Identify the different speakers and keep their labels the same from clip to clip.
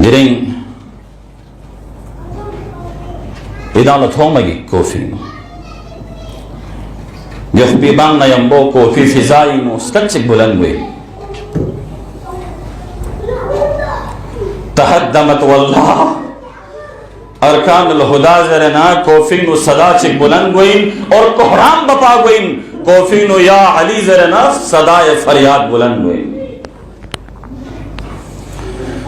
Speaker 1: Direng idang la thomagi kofi yohbi bang na yambo kofi fizai no skachik bulangwe tahaddamat wallah arkan al-huda zarana kofi no sada chik bulangwe और कोहराम बपा गईन coffee no या अली जरना सदाए फरियाद बुलंदवे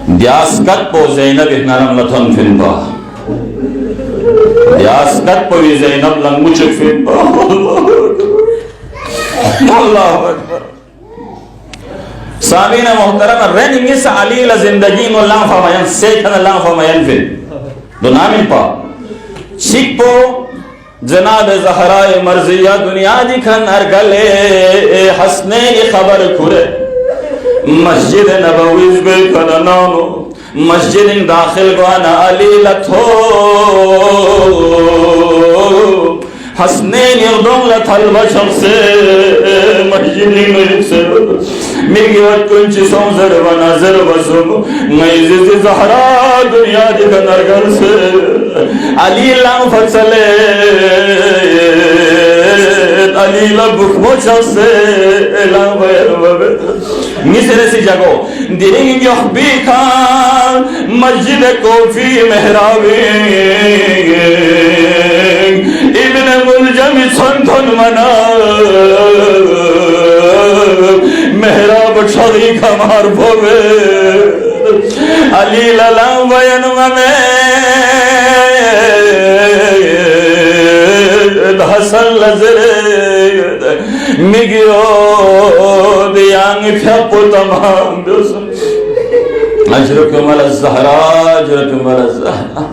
Speaker 1: दियास्कत पो ज़ैनब इहनरम लथन फिनबा दियास्कत पो ज़ैनब लंगुच फिनबा अल्लाहु अकबर सामीन मोहतरम रनिंग इस अली ला जिंदगी नो लां फमायन सेखन लां फमायन फिन दुनामिन पा शिकपो जनाब ज़हराए मर्जिया दुनिया दिखन अरगले हसने की खबर खुरे मस्जिद नबवी गई कनानो मस्जिद दाखिल गाना अली लथो हसने निर्दों लथल बशम से मस्जिद में से मिर्गी वत कुछ सोजर बना जर बसुम मस्जिद ज़हरा दुनिया दिखन अरगल से अली लां फसले अली ला बुखमोचा से लां बरबे मिसरे सी जगो दिरिंग यहबी खान मस्जिद कोफी मेहराबी इब्न मुलजम संतन मना मेहराब छड़ी खमार भोवे अली ला बयन में हसन लजरे मिगियो दियांग ख्यापो तमाम दोसन अजरकुम अल-ज़हरा अजरकुम अल-ज़हरा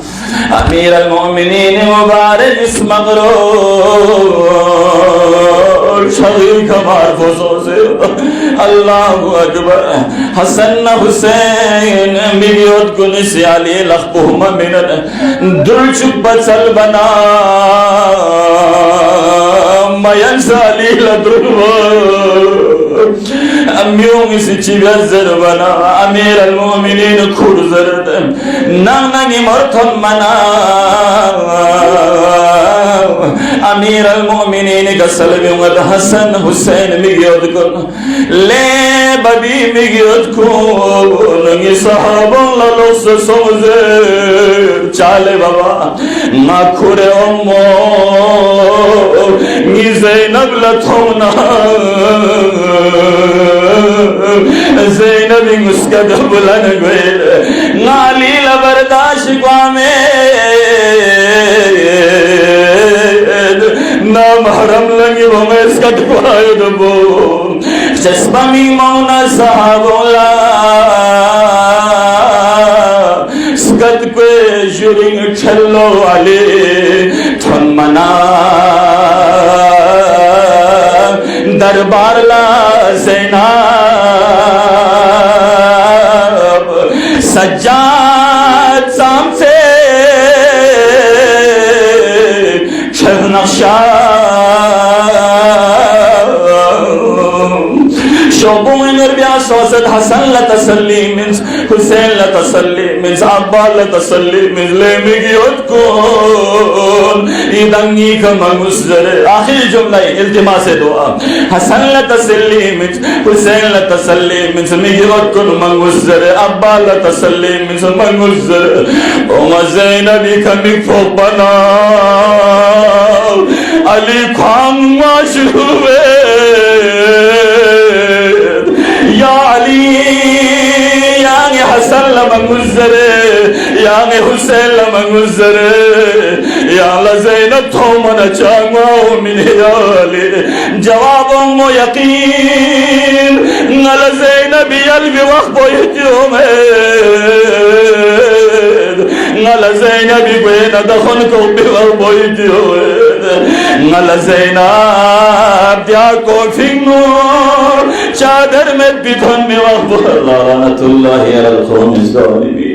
Speaker 1: अमीर अल-मोमिनीन मुबारक इस मगरूर शगीर कमार फोसो से अल्लाहु अकबर हसन हुसैन मिगियोत कुनिस अली लखपुहमा मिनन दुलचुक बचल बना मयन साली लदुलवा अम्मियों में से चिगज़र बना अमीर अल-मोमिनीन खुरज़रद नांगी मर्थन मना अमीर अल-मोमिनीन का सलबी उमद हसन हुसैन मिगियोद को ले बबी मिगियोद को नंगी सहाबों ललो से सोज़े चाले बाबा माखुरे अम्मो ज़ैनब लथोना ज़ैनब मुस्का बुलन गए नाली लबरदाश में ना महरम लगी वो मैं इसका दुआए दबो चस्पमी मौना साहबोला स्कत को जुरिंग छल्लो वाले थन मना दरबार ला ज़ैनब सज्जाद साम से शहनशा शोबों नरबिया सोसद हसन ला तसल्ली मिन्स हुसैन ला तसल्ली मिन्स अब्बा ला तसल्ली मिन्स ले मिगियोत कौन इदंगी का मंगुसर आखिरी जुमला इल्तिमास दुआ हसन ला तसल्ली मिन्स हुसैन ला तसल्ली मिन्स मिगियोत कौन मंगुसर अब्बा ला तसल्ली मिन्स मंगुसर ओ ज़ैनबी का मिफ़ो बना अली खान माशूवे या अली यांगे हसन लमंगुज़रे यांगे हुसैन लमंगुज़रे या ज़ैनब थोमन चांगो मिनियाले जवाबों मो यकीन नल ज़ैनब यल्बी वक्त बोयतियो में नल ज़ैनब बेन दखन को बिवर बोयतियो नल ज़ैनब दिया को फिंगो चादर में बिधन में वक्त लानतुल्लाहि अलल क़ौमिज़ ज़ालिमीन